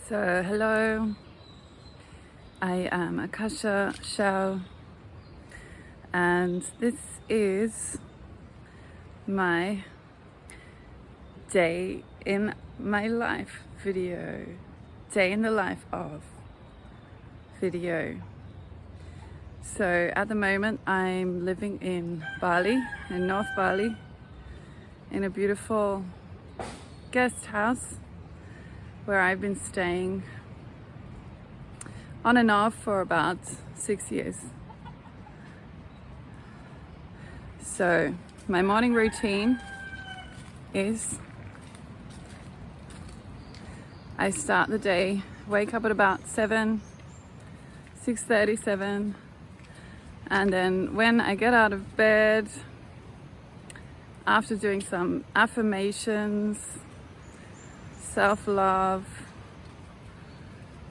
So hello, I am akashalove, and this is my day in my life video, day in the life of video. So at the moment I'm living in Bali, in North Bali, in a beautiful guest house where I've been staying on and off for about 6 years. So my morning routine is I start the day, wake up at about 6:37, and then when I get out of bed, after doing some affirmations, self-love,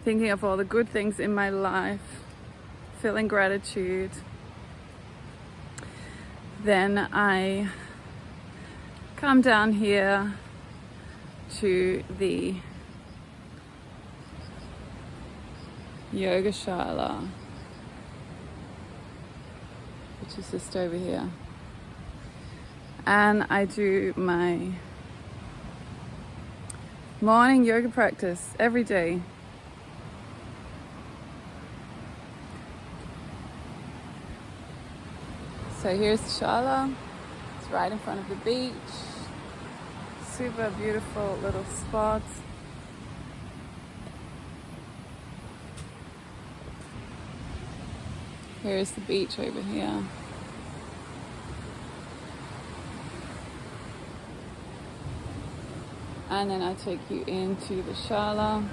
thinking of all the good things in my life, feeling gratitude, then I come down here to the yoga shala, which is just over here, and I do my morning yoga practice every day. So here's the shala. It's right in front of the beach. Super beautiful little spot. Here's the beach over here. And then I take you into the shala.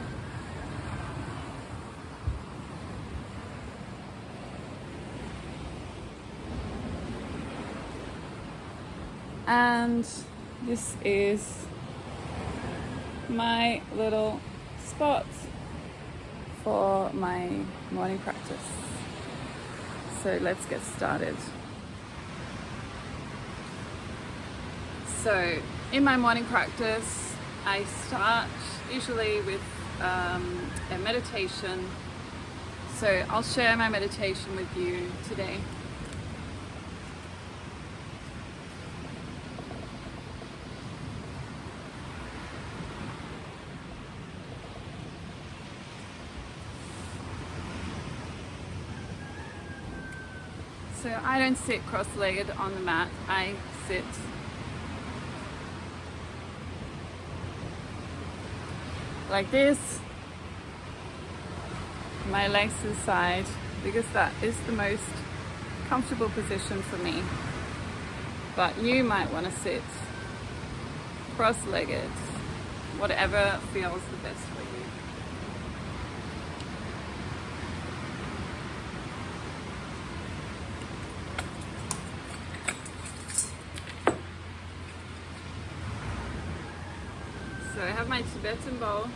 And this is my little spot for my morning practice. So let's get started. So in my morning practice, I start usually with a meditation. So I'll share my meditation with you today. So I don't sit cross-legged on the mat, I sit like this, my legs to the side, because that is the most comfortable position for me. But you might want to sit cross-legged, whatever feels the best for you. So I have my Tibetan bowl.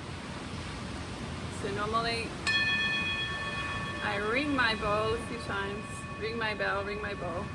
So normally I ring my bowl a few times, ring my bell, ring my bowl.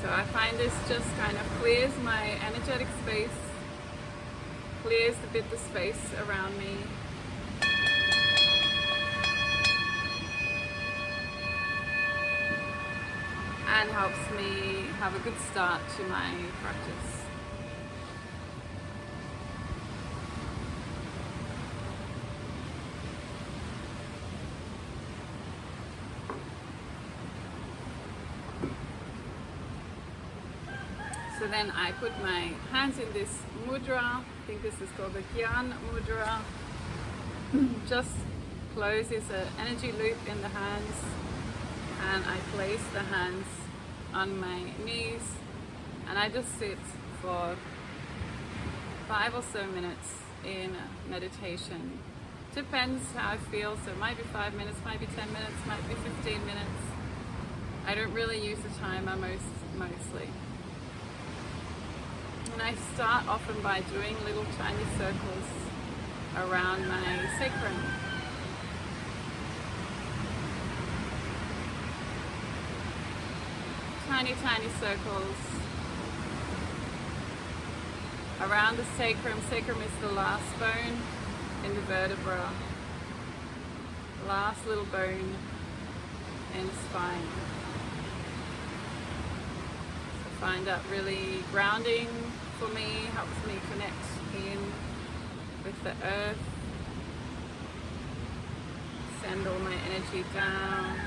So I find this just kind of clears my energetic space, clears a bit the space around me. And helps me have a good start to my practice. So then I put my hands in this mudra. I think this is called the Gyan mudra. Just closes an energy loop in the hands, and I place the hands on my knees, and I just sit for 5 or so minutes in meditation. Depends how I feel, so it might be 5 minutes, might be 10 minutes, might be 15 minutes. I don't really use the timer mostly. And I start often by doing little tiny circles around my sacrum. Tiny, tiny circles around the sacrum. Sacrum is the last bone in the vertebra. Last little bone in the spine. So I find that really grounding for me, helps me connect in with the earth. Send all my energy down.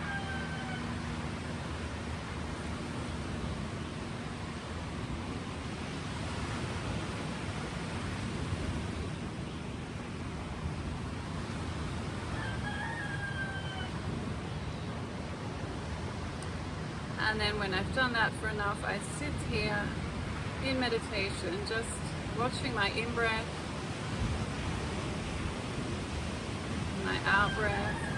And then when I've done that for enough, I sit here in meditation, just watching my in-breath, my out-breath.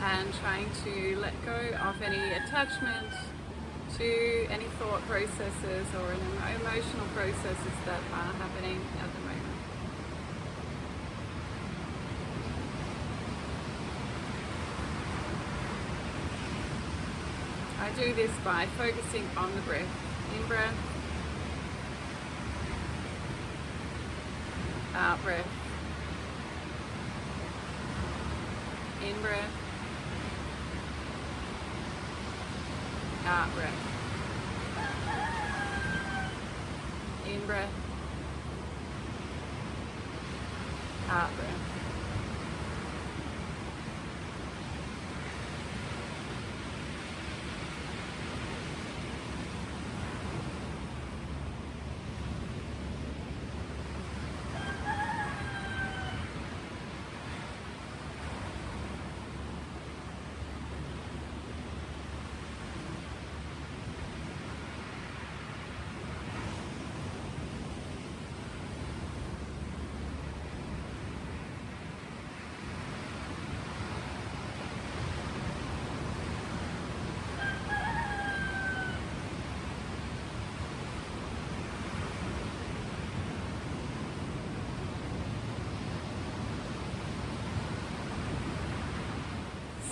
And trying to let go of any attachment to any thought processes or any emotional processes that are happening at the moment. I do this by focusing on the breath. In breath, out breath, in breath, out breath, in breath, out breath.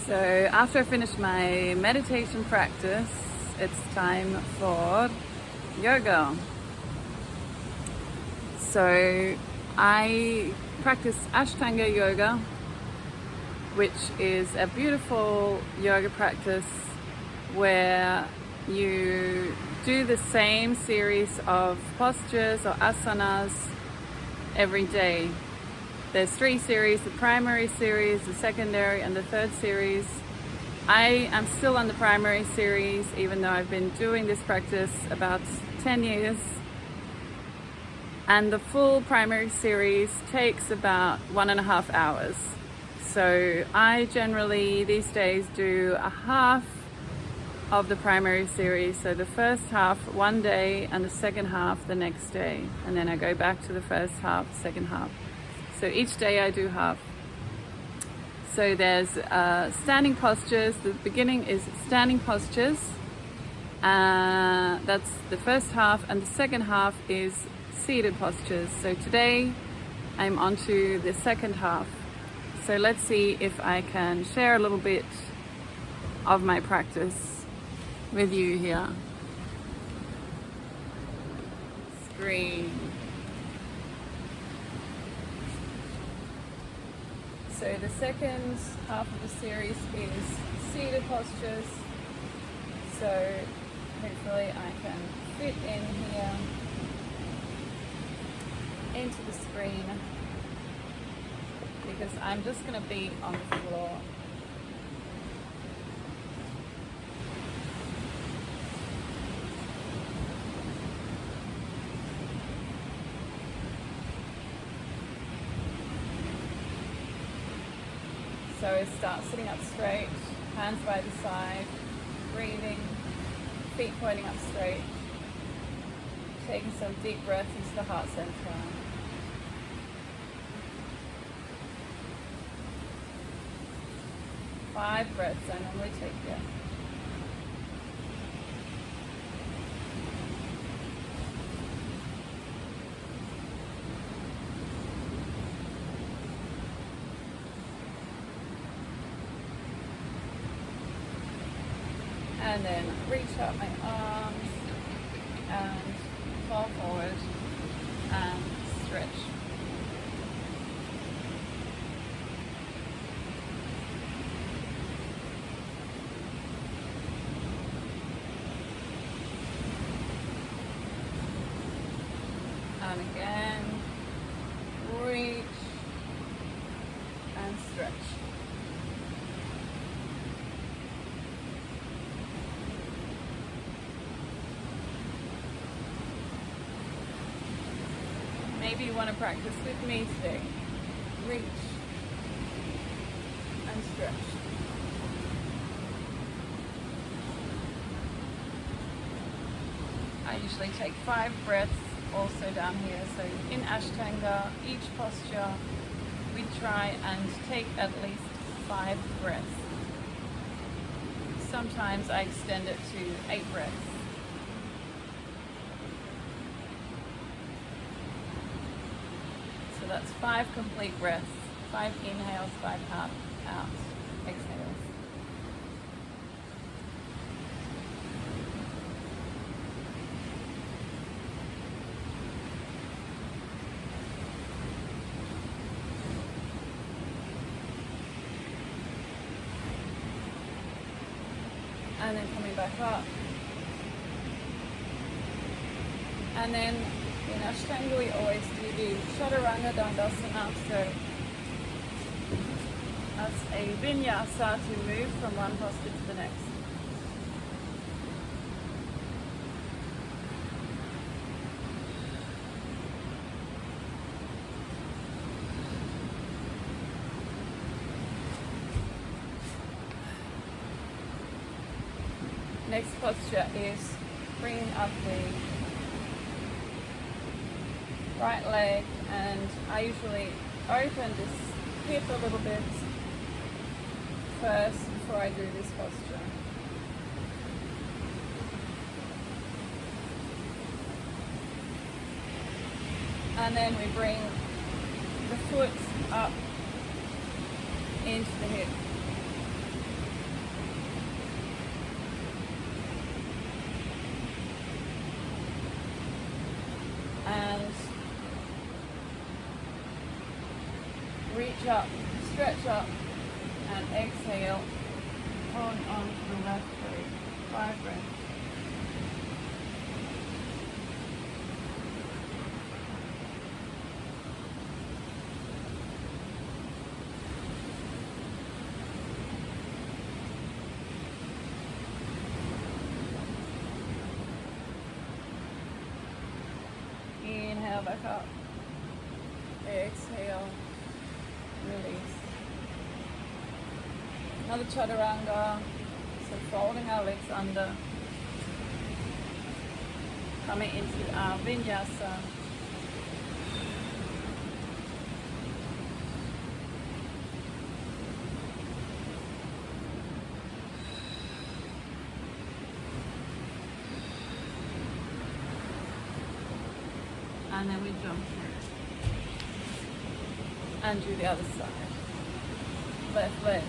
So after I finish my meditation practice, it's time for yoga. So I practice Ashtanga yoga, which is a beautiful yoga practice where you do the same series of postures or asanas every day. There's 3 series, the primary series, the secondary, and the third series. I am still on the primary series, even though I've been doing this practice about 10 years. And the full primary series takes about 1.5 hours. So I generally these days do a half of the primary series. So the first half one day and the second half the next day. And then I go back to the first half, second half. So each day I do half. So there's standing postures. The beginning is standing postures. That's the first half, and the second half is seated postures. So today I'm on to the second half. So let's see if I can share a little bit of my practice with you here. Screen. So the second half of the series is seated postures. So hopefully I can fit in here into the screen, because I'm just going to be on the floor. So start sitting up straight, hands by the side, breathing, feet pointing up straight, taking some deep breaths into the heart center. Five breaths I normally take here. And then reach out my arms and fall forward and stretch. And again, reach and stretch. Maybe you want to practice with me today. Reach and stretch. I usually take 5 breaths also down here. So in Ashtanga, each posture, we try and take at least 5 breaths. Sometimes I extend it to 8 breaths. So that's 5 complete breaths, 5 inhales, 5 out, exhales. And then coming back up. And then in Ashtanga we always do the Chaturanga Dandasana. So that's a vinyasa to move from one posture to the next. Next posture is bringing up the right leg, and I usually open this hip a little bit first before I do this posture. And then we bring the foot up into the hip. And reach up, stretch up, and exhale on to the left leg. 5 breaths. Inhale back up. Exhale. Release. Another chaturanga. So folding our legs under. Coming into our vinyasa. And then we jump through and do the other side. Left leg.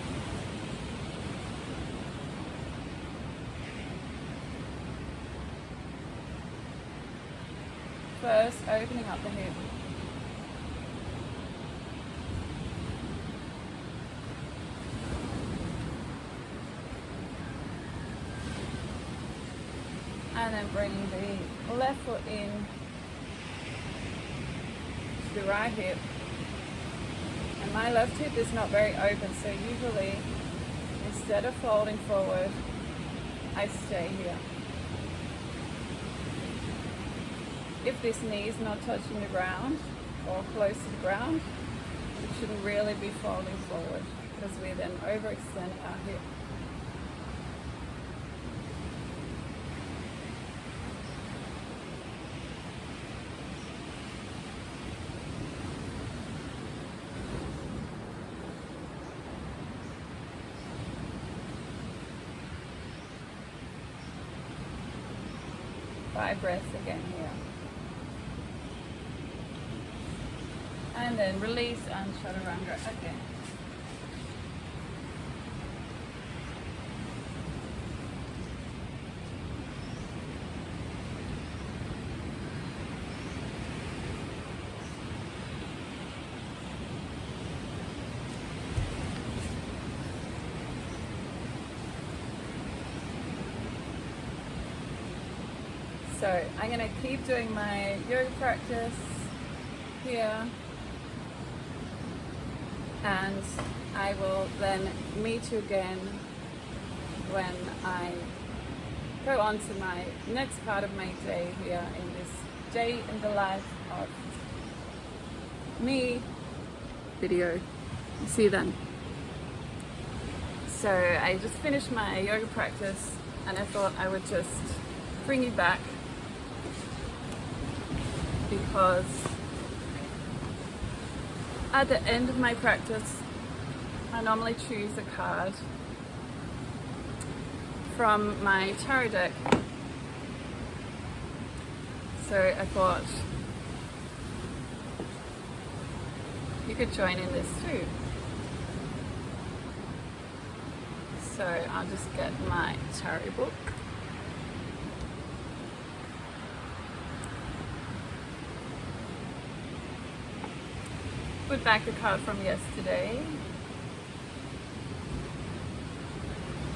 First, opening up the hip. And then bringing the left foot in to the right hip. And my left hip is not very open, so usually instead of folding forward, I stay here. If this knee is not touching the ground or close to the ground, it shouldn't really be folding forward because we then overextend our hip. Five breaths again here. And then release and chaturanga again. So I'm going to keep doing my yoga practice here, and I will then meet you again when I go on to my next part of my day here in this day in the life of me video. See you then. So I just finished my yoga practice and I thought I would just bring you back, because at the end of my practice I normally choose a card from my tarot deck. So I thought you could join in this too. So I'll just get my tarot book. Put back the card from yesterday.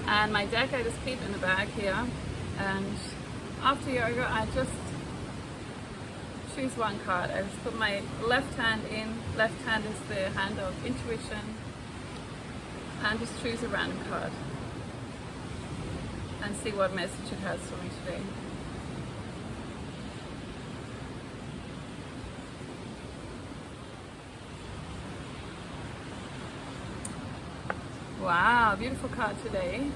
And my deck I just keep in the bag here. And after yoga I just choose one card. I just put my left hand in. Left hand is the hand of intuition. And just choose a random card. And see what message it has for me today. Wow, beautiful card today.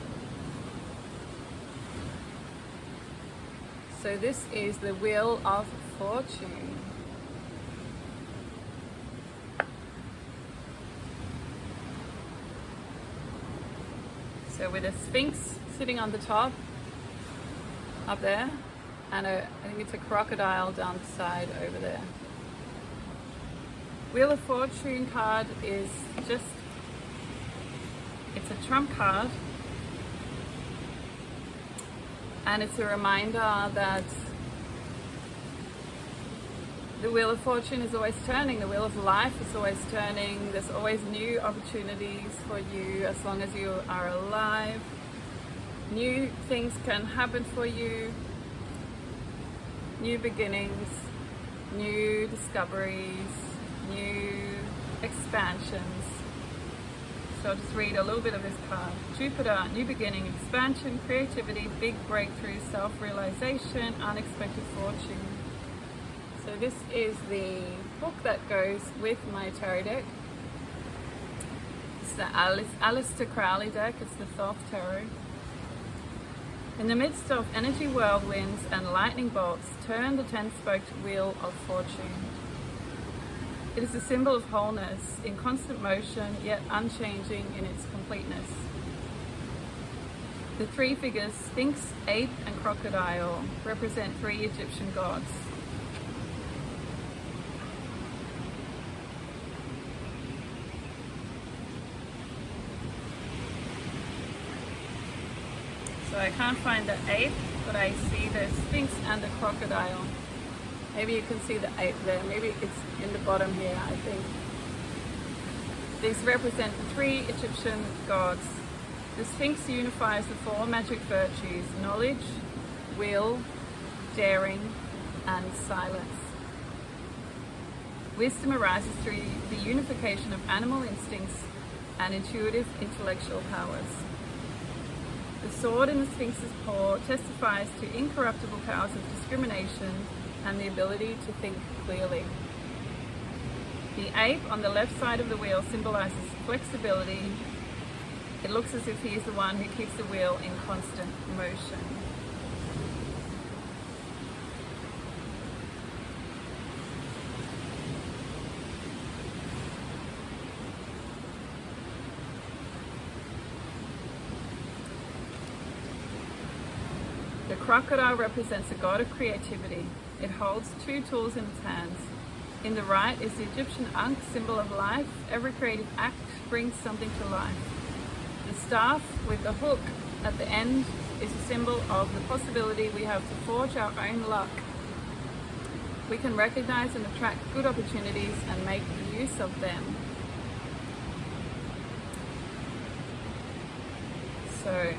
So this is the Wheel of Fortune. So with a Sphinx sitting on the top, up there, and I think it's a crocodile down the side over there. Wheel of Fortune card is just, it's a trump card, and it's a reminder that the Wheel of Fortune is always turning, the Wheel of Life is always turning. There's always new opportunities for you as long as you are alive. New things can happen for you, new beginnings, new discoveries, new expansions. So I'll just read a little bit of this card. Jupiter, new beginning, expansion, creativity, big breakthrough, self-realization, unexpected fortune. So this is the book that goes with my tarot deck. It's the Aleister Crowley deck. It's the Thoth Tarot. In the midst of energy whirlwinds and lightning bolts, turn the 10-spoked wheel of fortune. It is a symbol of wholeness, in constant motion, yet unchanging in its completeness. The three figures, Sphinx, Ape, and Crocodile, represent three Egyptian gods. So I can't find the ape, but I see the Sphinx and the crocodile. Maybe you can see the ape there. Maybe it's in the bottom here, I think. These represent the three Egyptian gods. The Sphinx unifies the four magic virtues: knowledge, will, daring, and silence. Wisdom arises through the unification of animal instincts and intuitive intellectual powers. The sword in the Sphinx's paw testifies to incorruptible powers of discrimination and the ability to think clearly. The ape on the left side of the wheel symbolizes flexibility. It looks as if he is the one who keeps the wheel in constant motion. The crocodile represents the god of creativity. It holds two tools in its hands. In the right is the Egyptian Ankh, symbol of life. Every creative act brings something to life. The staff with the hook at the end is a symbol of the possibility we have to forge our own luck. We can recognize and attract good opportunities and make use of them. So,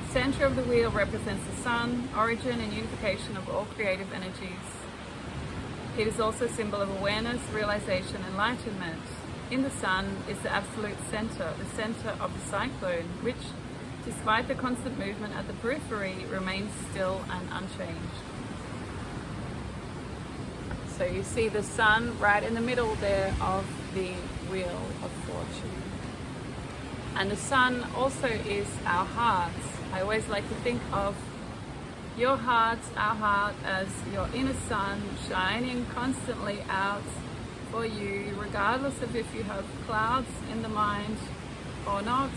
the center of the wheel represents the sun, origin and unification of all creative energies. It is also a symbol of awareness, realization, enlightenment. In the sun is the absolute center, the center of the cyclone, which, despite the constant movement at the periphery, remains still and unchanged. So you see the sun right in the middle there of the wheel of fortune. And the sun also is our hearts. I always like to think of your hearts, our heart, as your inner sun shining constantly out for you, regardless of if you have clouds in the mind or not.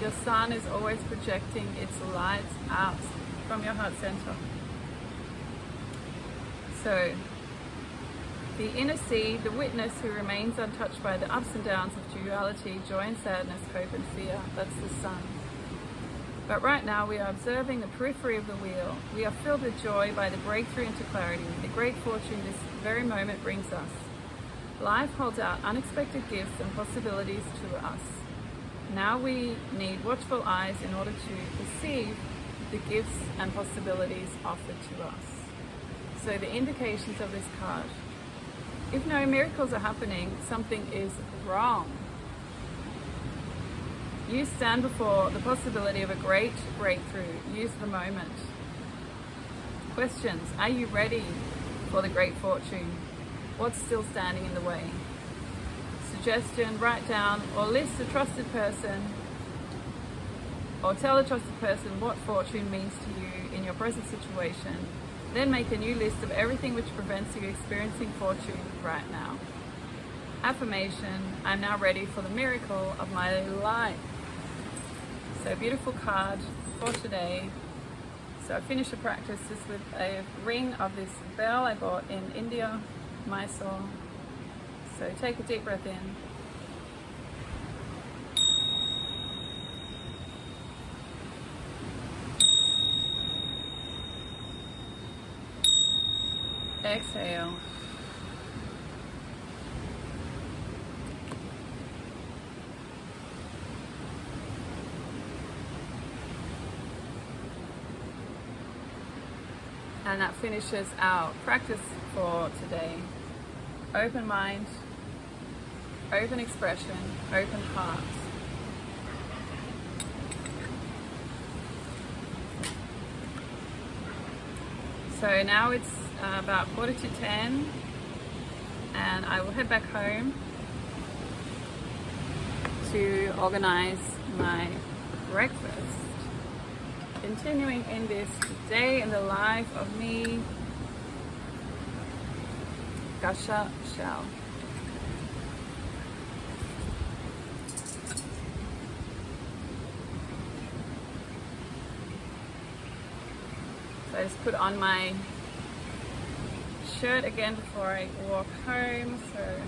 Your sun is always projecting its light out from your heart center. So, the inner seed, the witness who remains untouched by the ups and downs of duality, joy and sadness, hope and fear, that's the sun. But right now we are observing the periphery of the wheel. We are filled with joy by the breakthrough into clarity, the great fortune this very moment brings us. Life holds out unexpected gifts and possibilities to us. Now we need watchful eyes in order to perceive the gifts and possibilities offered to us. So the indications of this card. If no miracles are happening, something is wrong. You stand before the possibility of a great breakthrough. Use the moment. Questions. Are you ready for the great fortune? What's still standing in the way? Suggestion. Write down or list a trusted person or tell a trusted person what fortune means to you in your present situation. Then make a new list of everything which prevents you experiencing fortune right now. Affirmation. I'm now ready for the miracle of my life. So beautiful card for today. So I finished the practice just with a ring of this bell I bought in India, Mysore. So take a deep breath in. Exhale. And that finishes our practice for today. Open mind, open expression, open heart. So now it's about 9:45 and I will head back home to organize my breakfast. Continuing in this day in the life of me, akashalove. So I just put on my shirt again before I walk home. So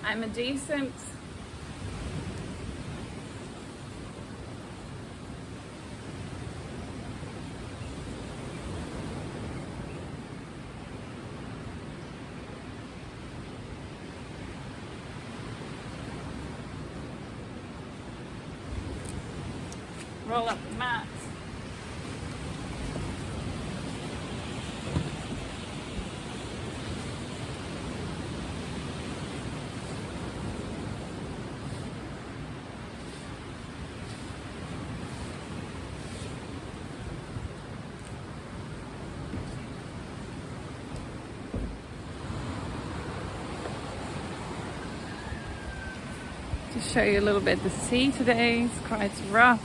I'm a decent roll up the mat. To show you a little bit the sea today, it's quite rough.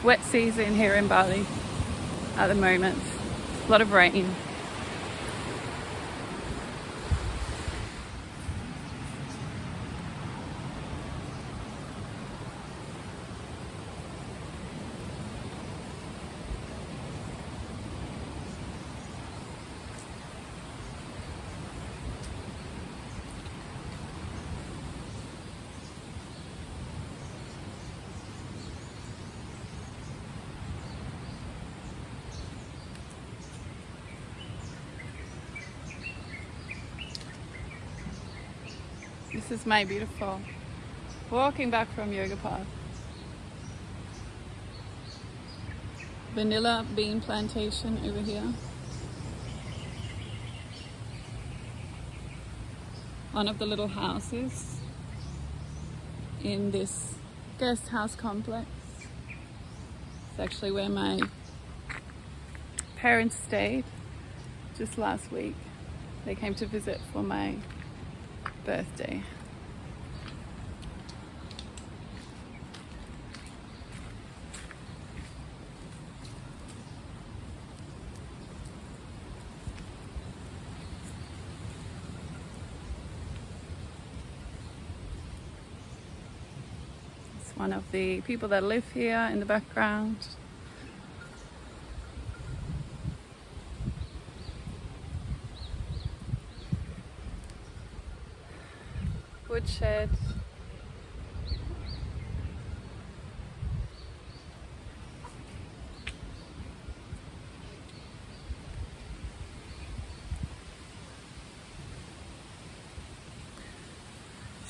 Wet season here in Bali at the moment. A lot of rain. This is my beautiful walking back from yoga path. Vanilla bean plantation over here. One of the little houses in this guest house complex. It's actually where my parents stayed just last week. They came to visit for my birthday. It's one of the people that live here in the background. Woodshed.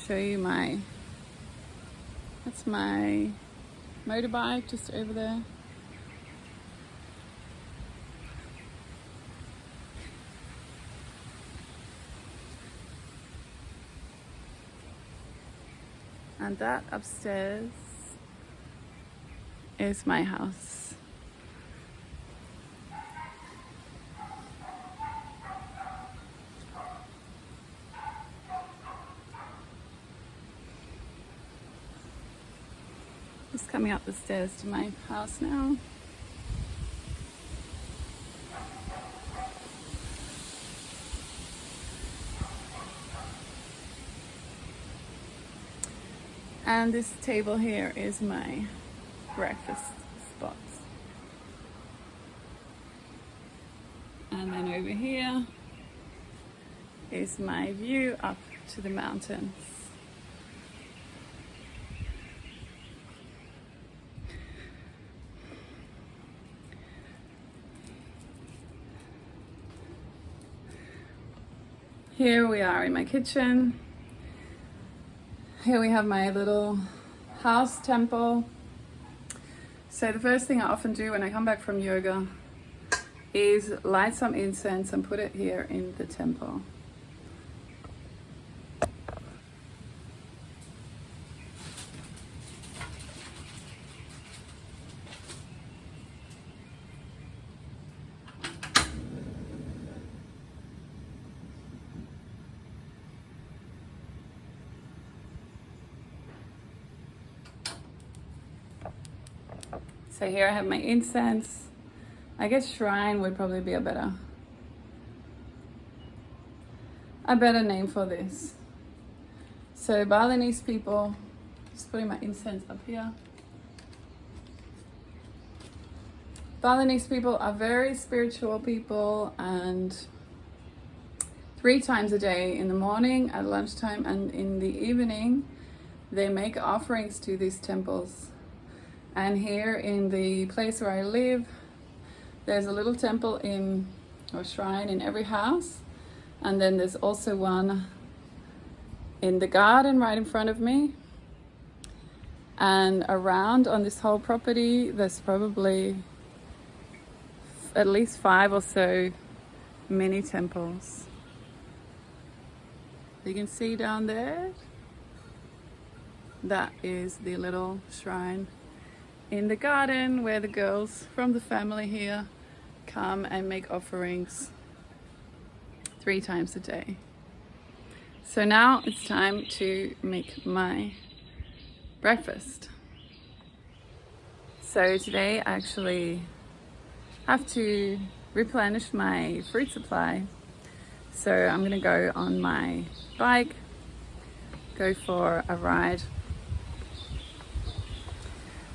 Show you that's my motorbike just over there. And that upstairs is my house. Just coming up the stairs to my house now. And this table here is my breakfast spot. And then over here is my view up to the mountains. Here we are in my kitchen. Here we have my little house temple. So the first thing I often do when I come back from yoga is light some incense and put it here in the temple. So here I have my incense. I guess shrine would probably be a better name for this. So Balinese people, just putting my incense up here. Balinese people are very spiritual people, and 3 times a day, in the morning, at lunchtime, and in the evening, they make offerings to these temples. And here in the place where I live, there's a little temple or shrine in every house. And then there's also one in the garden right in front of me. And around on this whole property, there's probably at least 5 or so mini temples. You can see down there, that is the little shrine in the garden where the girls from the family here come and make offerings 3 times a day. So now it's time to make my breakfast. So today I actually have to replenish my fruit supply. So I'm gonna go on my bike, go for a ride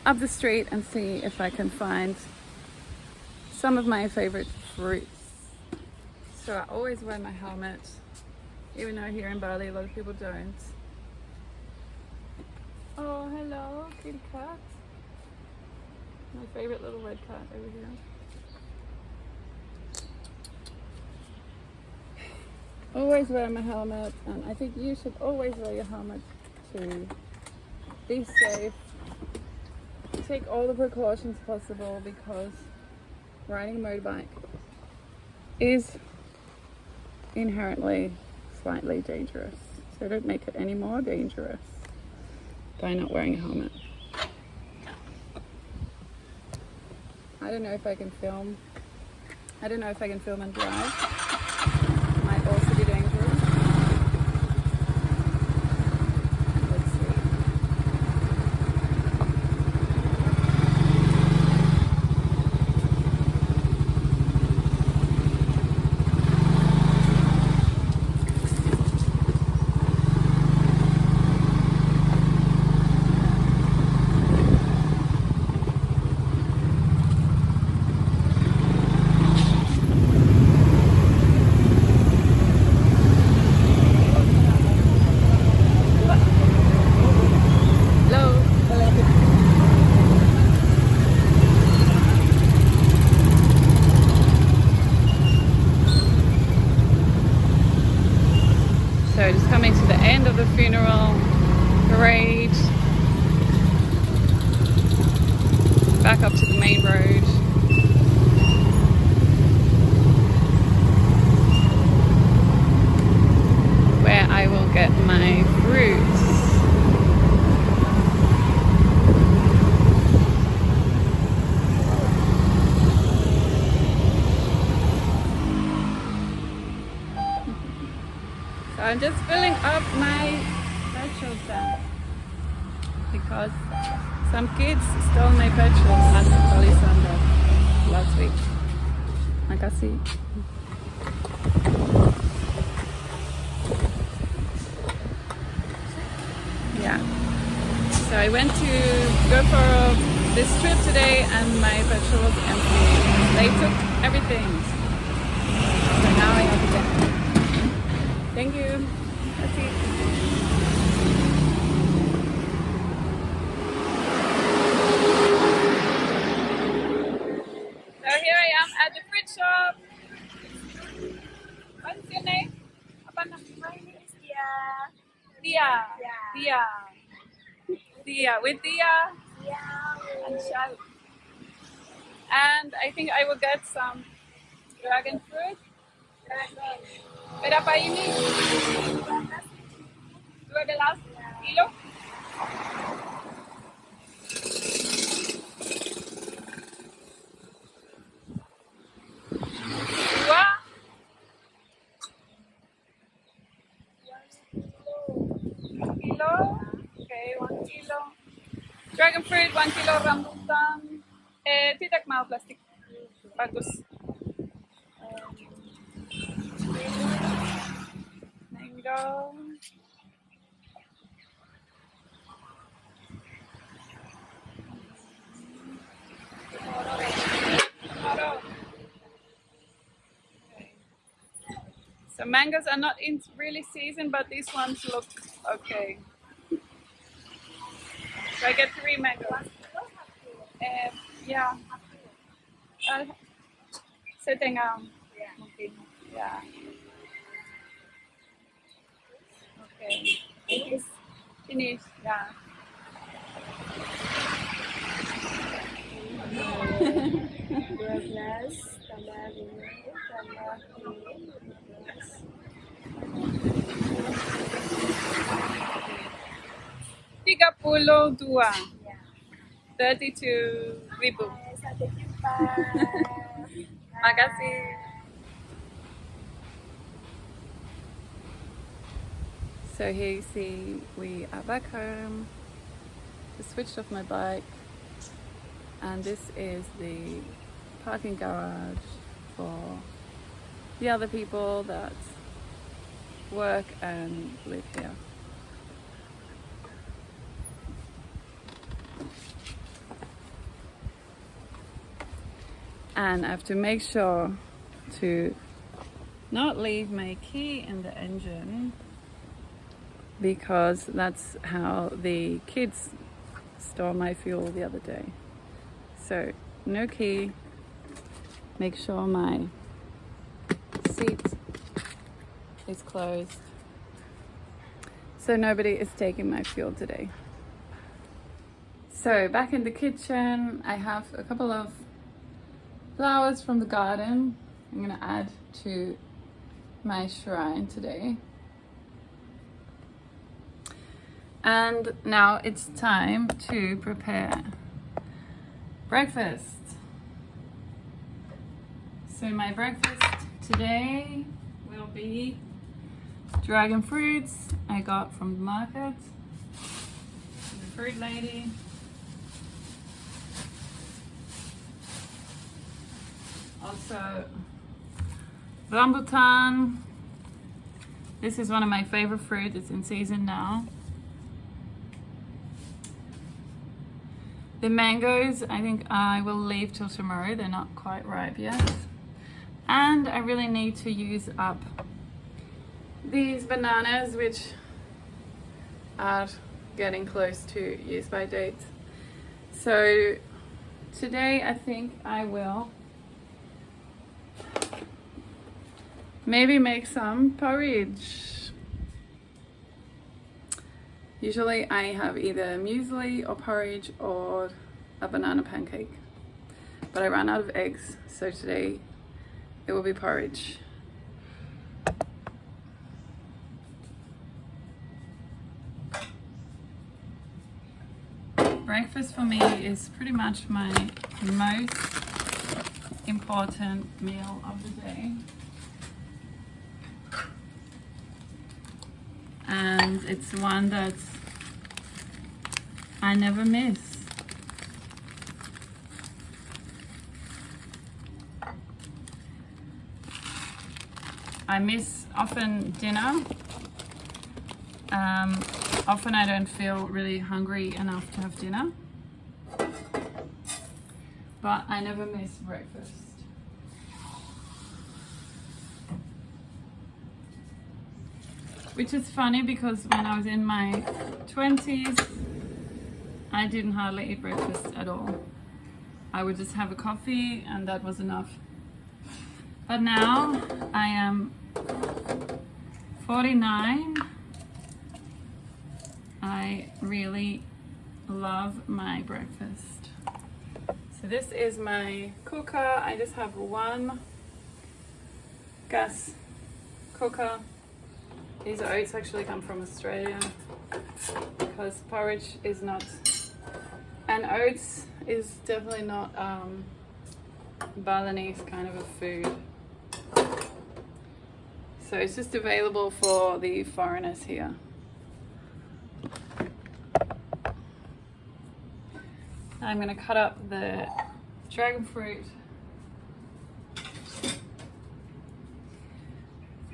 up the street and see if I can find some of my favorite fruits. So I always wear my helmet, even though here in Bali a lot of people don't. Oh, hello, kitty cat. My favorite little red cat over here. Always wear my helmet, and I think you should always wear your helmet to be safe. Take all the precautions possible, because riding a motorbike is inherently slightly dangerous. So don't make it any more dangerous by not wearing a helmet. I don't know if I can film. I don't know if I can film and drive. Might also be dangerous. Let's see. So just coming to the end of the funeral parade, back up to the main road. Where I will get my fruits. So I'm just filling up my petrol tank because some kids stole my petrol at the Bali Sandal last week. Makasih. Yeah. So I went to go for this trip today and my petrol was empty. They took everything. So now I have to get it. Thank you. That's it. So here I am at the fruit shop. What's your name? My name is Dia. Dia. Dia. Dia. With Dia Dia. and Shal. And I think I will get some dragon fruit. Berapa ini? 12 kilo. Dua. 1 kilo. Okay, 1 kilo. Dragon fruit, 1 kilo rambutan. Tidak mau plastik. Bagus. Mango. Tomato. Okay. So mangoes are not in really season, but these ones look okay. So I get 3 mangoes. Yeah. Setengah. Mungkin. Yeah. Okay. Finish. Yeah. 12 tambah 5 tambah 15. 32. Ya. 32,000. Sampai jumpa. Makasih. So here you see we are back home. I switched off my bike, and this is the parking garage for the other people that work and live here. And I have to make sure to not leave my key in the engine, because that's how the kids stole my fuel the other day. So no key, make sure my seat is closed so nobody is taking my fuel today. So back in the kitchen, I have a couple of flowers from the garden I'm gonna add to my shrine today. And now it's time to prepare breakfast. So my breakfast today will be dragon fruits I got from the market, the fruit lady. Also rambutan. This is one of my favorite fruits. It's in season now. The mangoes, I think I will leave till tomorrow. They're not quite ripe yet. And I really need to use up these bananas, which are getting close to use by date. So today I think I will maybe make some porridge. Usually I have either muesli or porridge or a banana pancake, but I ran out of eggs, so today it will be porridge. Breakfast for me is pretty much my most important meal of the day. And it's one that I never miss. I miss often dinner. Often I don't feel really hungry enough to have dinner, but I never miss breakfast. Which is funny because when I was in my 20s, I didn't hardly eat breakfast at all. I would just have a coffee and that was enough. But now I am 49. I really love my breakfast. So this is my cooker. I just have one gas cooker. These oats actually come from Australia because porridge is not, and oats is definitely not Balinese kind of a food. So it's just available for the foreigners here. I'm going to cut up the dragon fruit.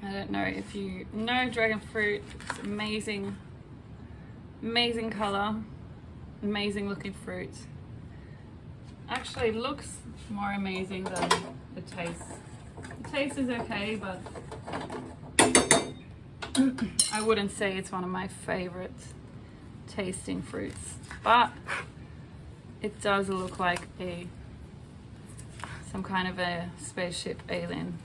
I don't know if you know dragon fruit. It's amazing, amazing color, amazing looking fruit. Actually looks more amazing than the taste. The taste is okay, but I wouldn't say it's one of my favorite tasting fruits. But it does look like some kind of a spaceship alien.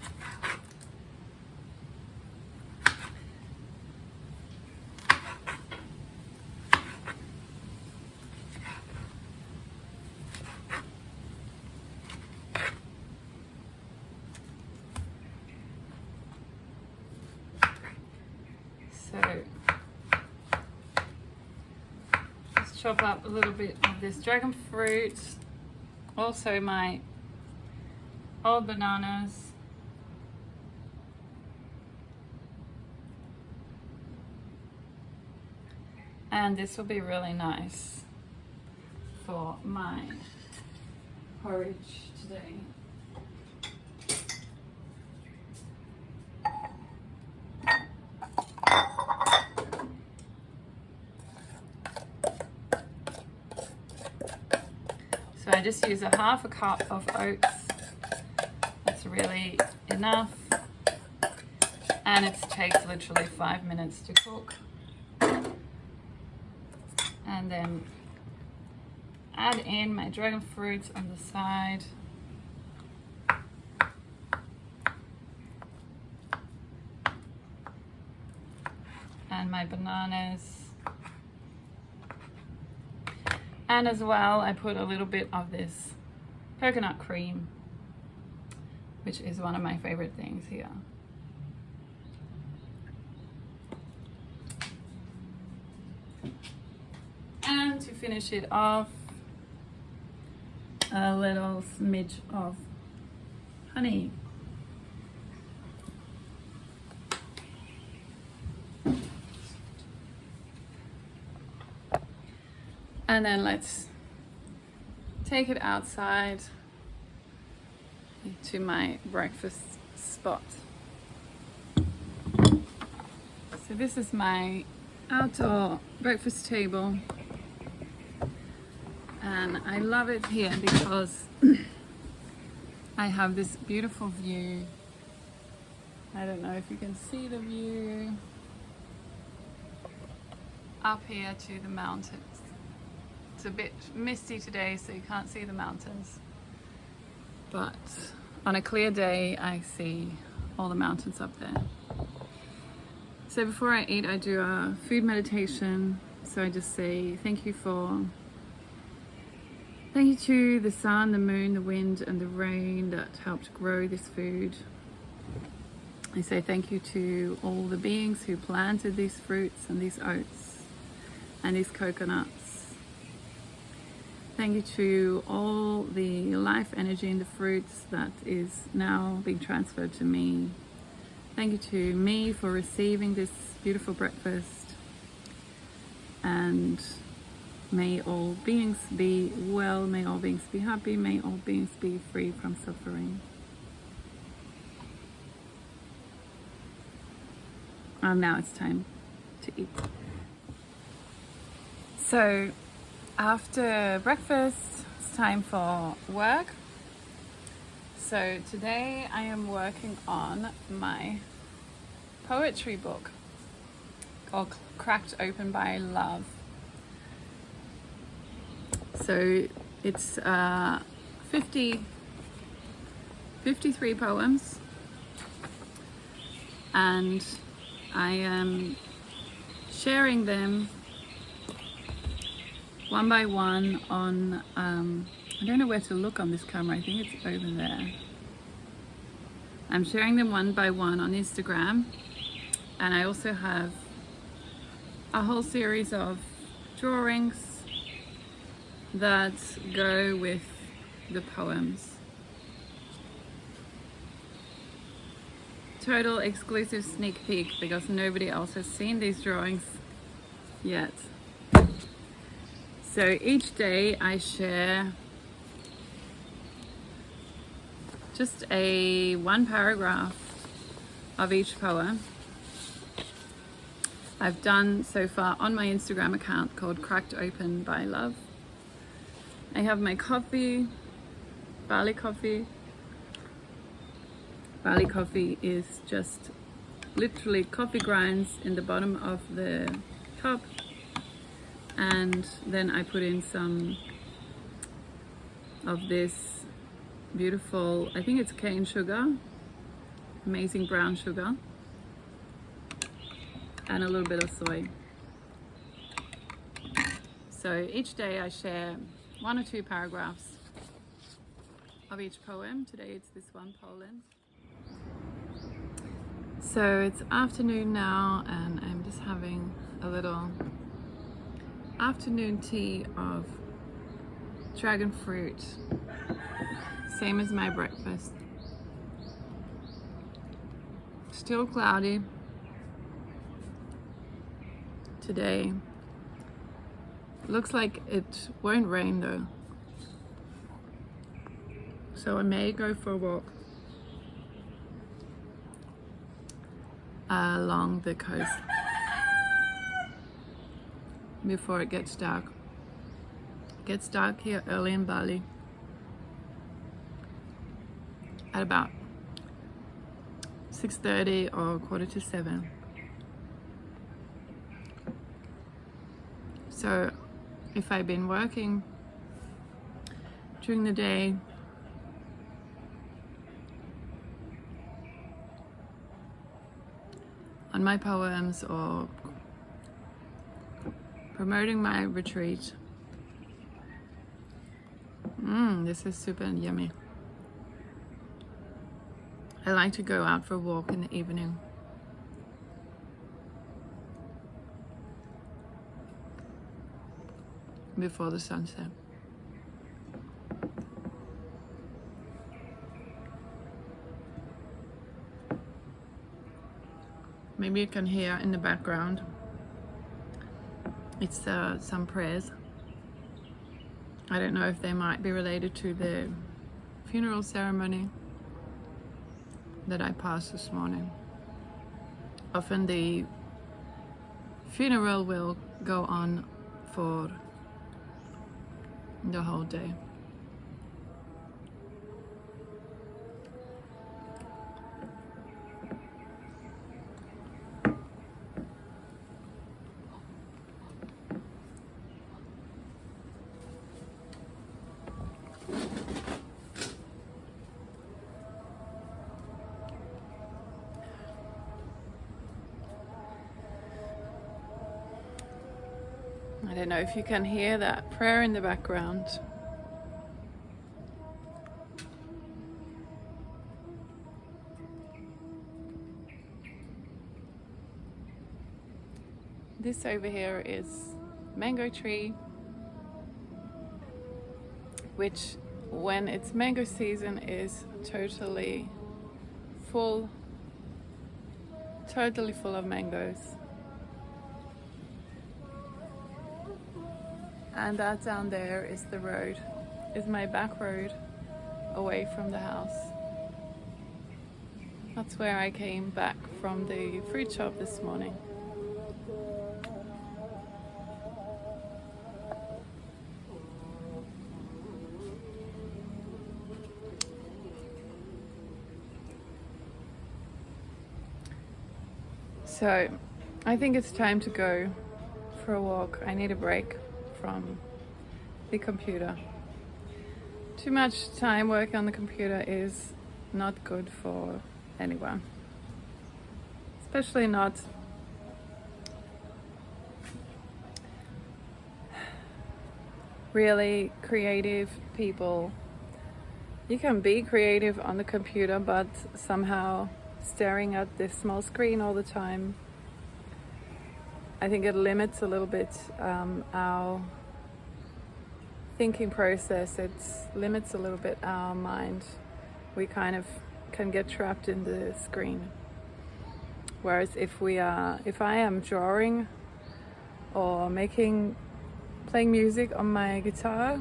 chop up a little bit of this dragon fruit, also my old bananas, and this will be really nice for my porridge today. So I just use a half a cup of oats. That's really enough. And it takes literally 5 minutes to cook. And then add in my dragon fruits on the side. And my bananas. And as well, I put a little bit of this coconut cream, which is one of my favorite things here. And to finish it off, a little smidge of honey. And then let's take it outside to my breakfast spot. So this is my outdoor breakfast table. And I love it here because I have this beautiful view. I don't know if you can see the view up here to the mountains. It's a bit misty today, so you can't see the mountains. But on a clear day, I see all the mountains up there. So before I eat, I do a food meditation. So I just say thank you to the sun, the moon, the wind, and the rain that helped grow this food. I say thank you to all the beings who planted these fruits and these oats and these coconuts. Thank you to all the life energy in the fruits that is now being transferred to me. Thank you to me for receiving this beautiful breakfast. And may all beings be well, may all beings be happy, may all beings be free from suffering. And now it's time to eat. So after breakfast, it's time for work. So today I am working on my poetry book called Cracked Open by Love. So it's 53 poems, and I am sharing them one by one on, I don't know where to look on this camera, I think it's over there. I'm sharing them one by one on Instagram, and I also have a whole series of drawings that go with the poems. Total exclusive sneak peek because nobody else has seen these drawings yet. So each day I share just one paragraph of each poem. I've done so far on my Instagram account called Cracked Open by Love. I have my coffee, Bali coffee. Bali coffee is just literally coffee grinds in the bottom of the cup, and then I put in some of this beautiful, I think it's cane sugar, amazing brown sugar, and a little bit of soy. So each day I share 1 or 2 paragraphs of each poem. Today it's this one, Poland. So it's afternoon now, and I'm just having a little afternoon tea of dragon fruit, same as my breakfast. Still cloudy today. Looks like it won't rain though, so I may go for a walk along the coast before it gets dark. It gets dark here early in Bali at about 6:30 or 6:45. So if I've been working during the day, on my poems or promoting my retreat, this is super yummy. I like to go out for a walk in the evening. Before the sunset. Maybe you can hear in the background, it's some prayers. I don't know if they might be related to the funeral ceremony that I passed this morning. Often the funeral will go on for the whole day. I don't know if you can hear that prayer in the background. This over here is mango tree, which when it's mango season is totally full of mangoes. And that down there is the road, is my back road away from the house. That's where I came back from the fruit shop this morning. So I think it's time to go for a walk. I need a break from the computer. Too much time working on the computer is not good for anyone, especially not really creative people. You can be creative on the computer, but somehow staring at this small screen all the time, I think it limits a little bit our thinking process. It limits a little bit our mind. We kind of can get trapped in the screen. Whereas if I am drawing or playing music on my guitar,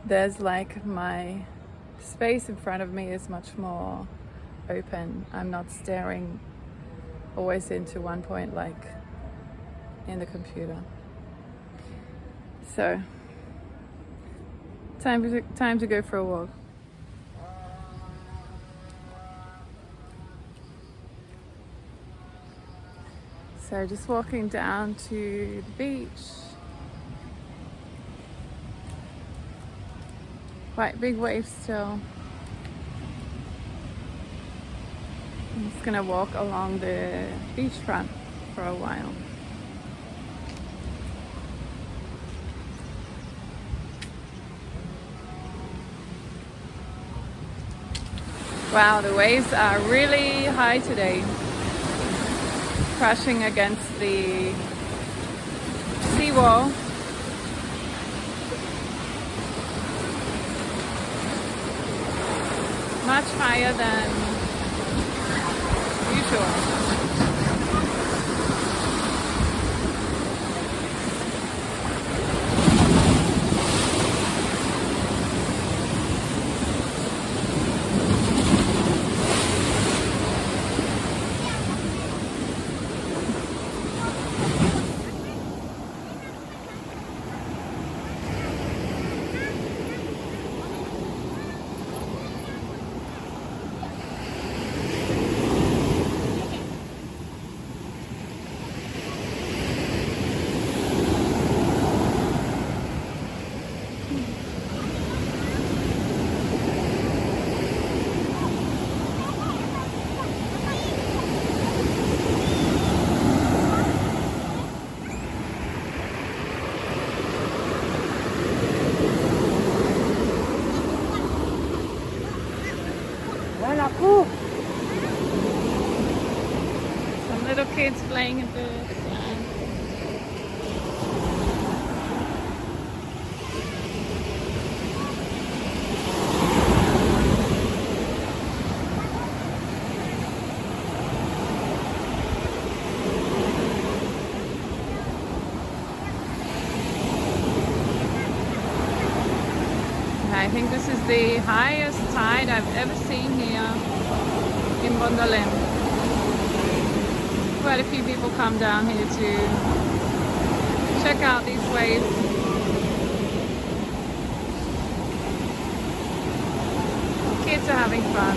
there's like my space in front of me is much more open. I'm not staring always into one point like in the computer. So time to go for a walk. So just walking down to the beach. Quite big waves still. I'm just gonna walk along the beachfront for a while. Wow, the waves are really high today, crashing against the wall. Much higher than usual. Some little kids playing in the sand. I think this is the highest tide I've ever seen here in Modality. Quite a few people come down here to check out these waves. Kids are having fun.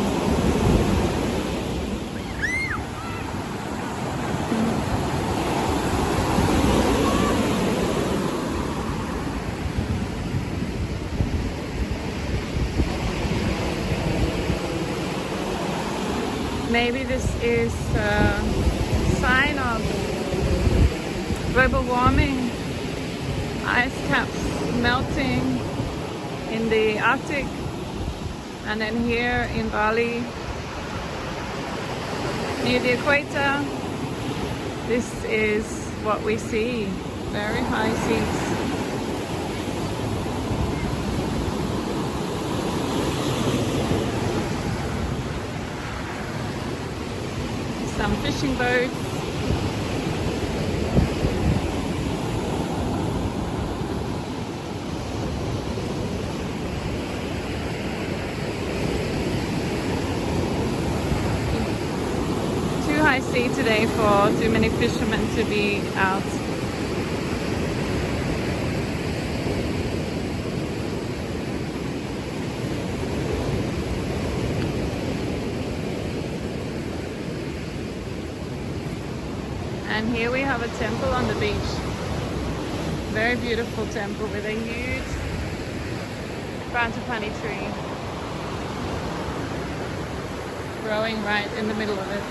Maybe this is a sign of global warming, ice caps melting in the Arctic, and then here in Bali, near the equator, this is what we see, very high seas. Some fishing boats. Too high sea today for too many fishermen to be out. And here we have a temple on the beach. Very beautiful temple with a huge frangipani tree growing right in the middle of it.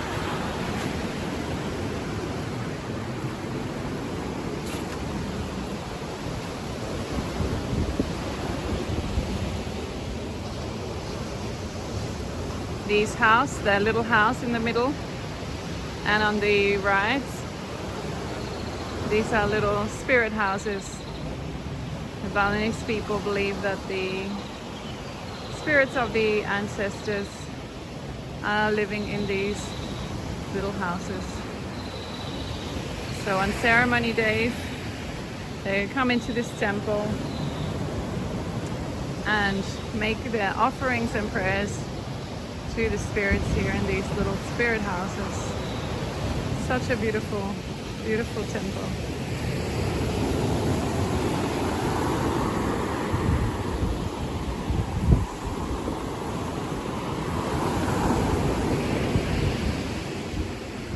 These house, the little house in the middle, and on the right, these are little spirit houses. The Balinese people believe that the spirits of the ancestors are living in these little houses. So on ceremony days, they come into this temple and make their offerings and prayers to the spirits here in these little spirit houses. Such a beautiful, beautiful temple.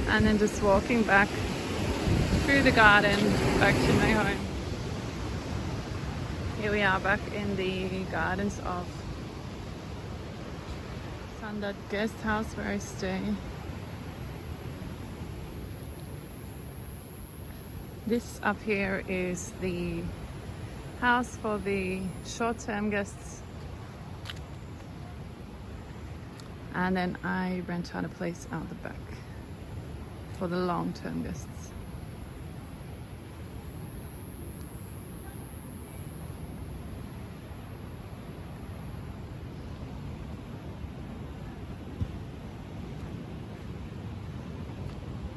And then just walking back through the garden back to my home. Here we are back in the gardens of that guest house where I stay. This up here is the house for the short-term guests, and then I rent out a place out the back for the long-term guests.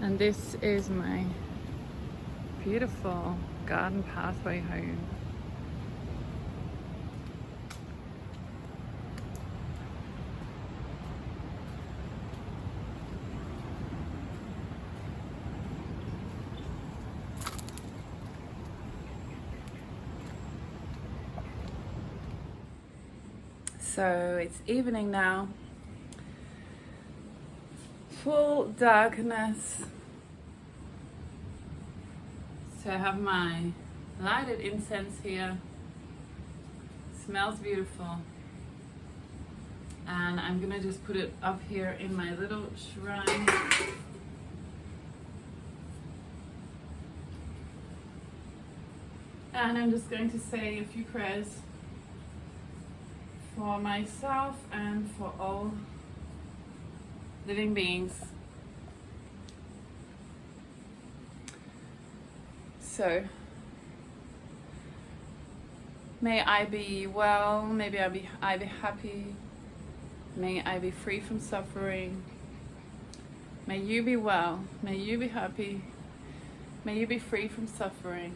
And this is my beautiful garden pathway home. So it's evening now, full darkness. So I have my lighted incense here, smells beautiful. And I'm gonna just put it up here in my little shrine. And I'm just going to say a few prayers for myself and for all living beings. So, may I be well, maybe I be happy, may I be free from suffering. May you be well, may you be happy, may you be free from suffering.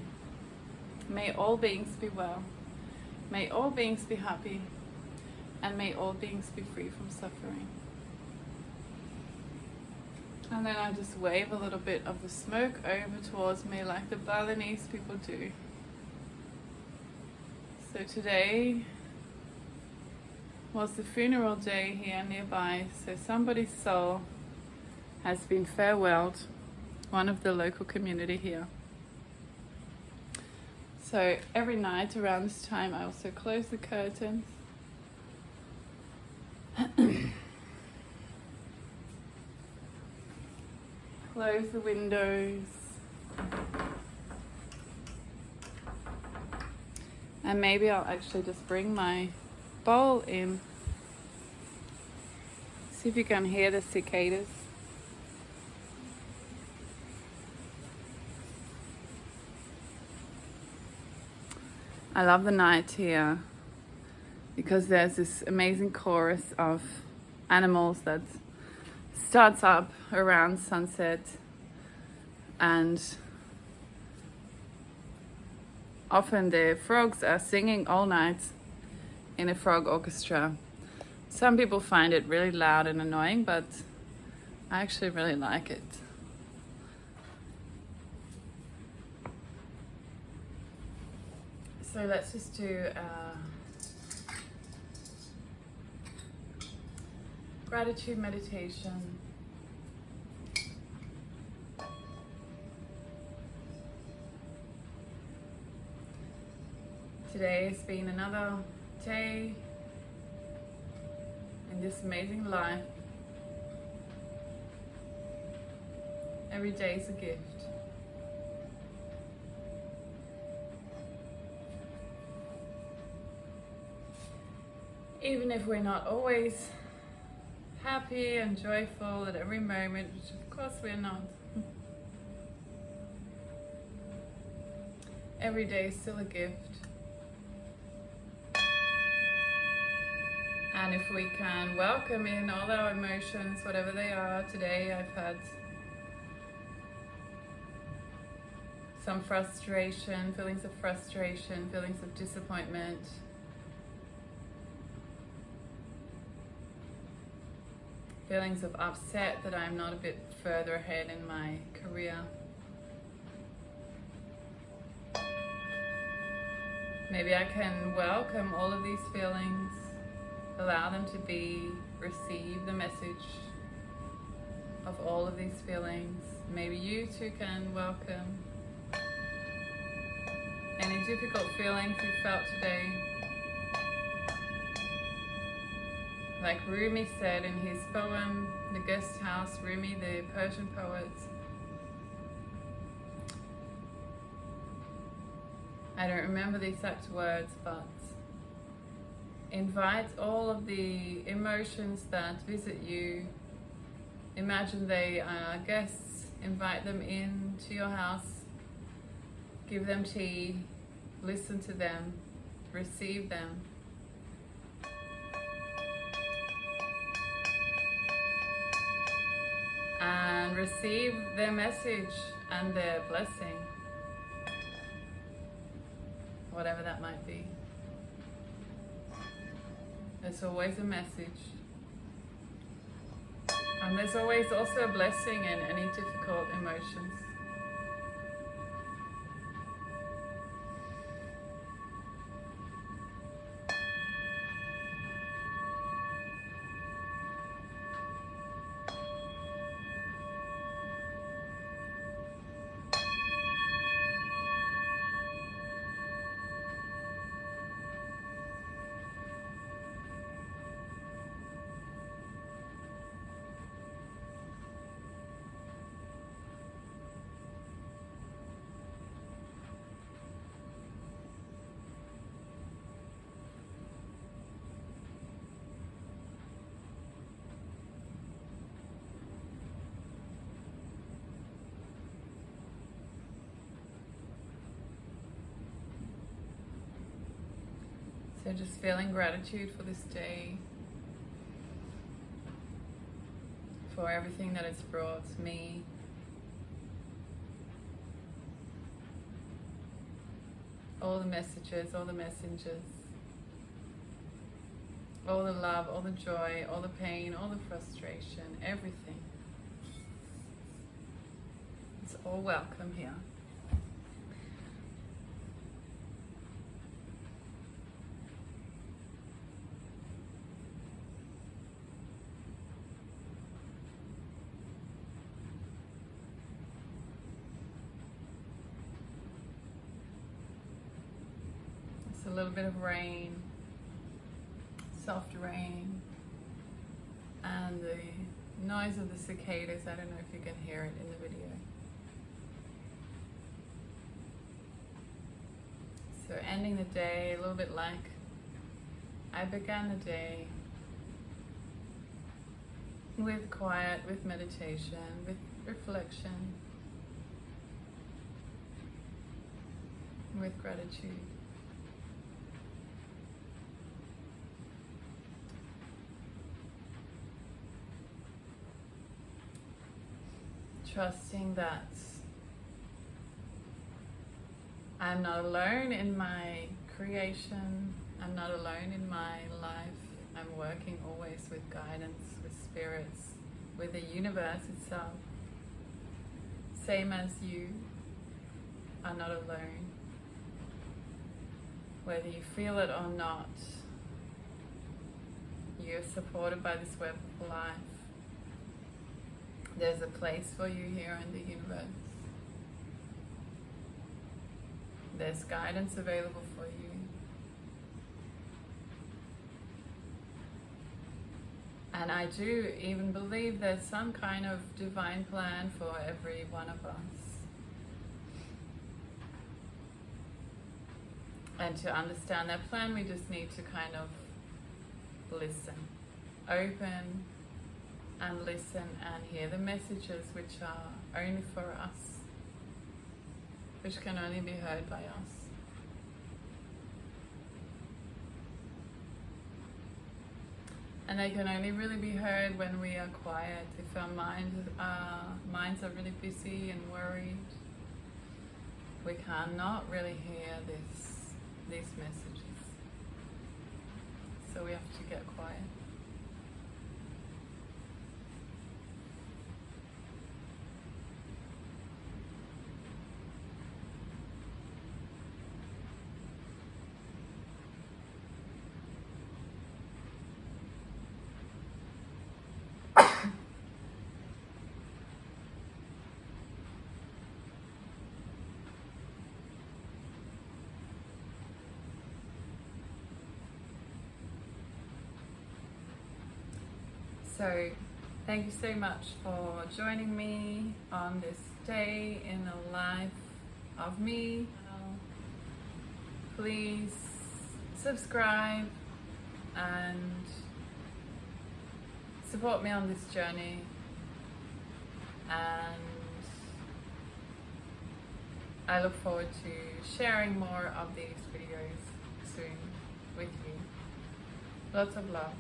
May all beings be well, may all beings be happy, and may all beings be free from suffering. And then I just wave a little bit of the smoke over towards me like the Balinese people do. So today was the funeral day here nearby, so somebody's soul has been farewelled, one of the local community here. So every night around this time I also close the curtains. Close the windows. And maybe I'll actually just bring my bowl in. See if you can hear the cicadas. I love the night here because there's this amazing chorus of animals that starts up around sunset, and often the frogs are singing all night in a frog orchestra. Some people find it really loud and annoying, but I actually really like it. So let's just do gratitude meditation. Today has been another day in this amazing life. Every day is a gift. Even if we're not always happy and joyful at every moment, which of course we're not. Every day is still a gift. And if we can welcome in all our emotions, whatever they are. Today I've had some frustration, feelings of disappointment. Feelings of upset that I'm not a bit further ahead in my career. Maybe I can welcome all of these feelings, allow them to be, receive the message of all of these feelings. Maybe you too can welcome any difficult feelings you felt today. Like Rumi said in his poem, The Guesthouse, Rumi, the Persian poet. I don't remember the exact words, but invite all of the emotions that visit you. Imagine they are guests, invite them into your house, give them tea, listen to them, receive them. And receive their message and their blessing, whatever that might be. There's always a message, and there's always also a blessing in any difficult emotions. So just feeling gratitude for this day, for everything that it's brought me, all the messages, all the messengers, all the love, all the joy, all the pain, all the frustration, everything. It's all welcome here. A little bit of rain, soft rain, and the noise of the cicadas. I don't know if you can hear it in the video. So ending the day a little bit like I began the day, with quiet, with meditation, with reflection, with gratitude. Trusting that I'm not alone in my creation, I'm not alone in my life. I'm working always with guidance, with spirits, with the universe itself. Same as you are not alone. Whether you feel it or not, you're supported by this web of life. There's a place for you here in the universe. There's guidance available for you. And I do even believe there's some kind of divine plan for every one of us. And to understand that plan, we just need to kind of listen, open, and listen and hear the messages which are only for us, which can only be heard by us. And they can only really be heard when we are quiet. If our minds are really busy and worried, we cannot really hear these messages. So we have to get quiet. So thank you so much for joining me on this day in the life of me. Please subscribe and support me on this journey, and I look forward to sharing more of these videos soon with you. Lots of love.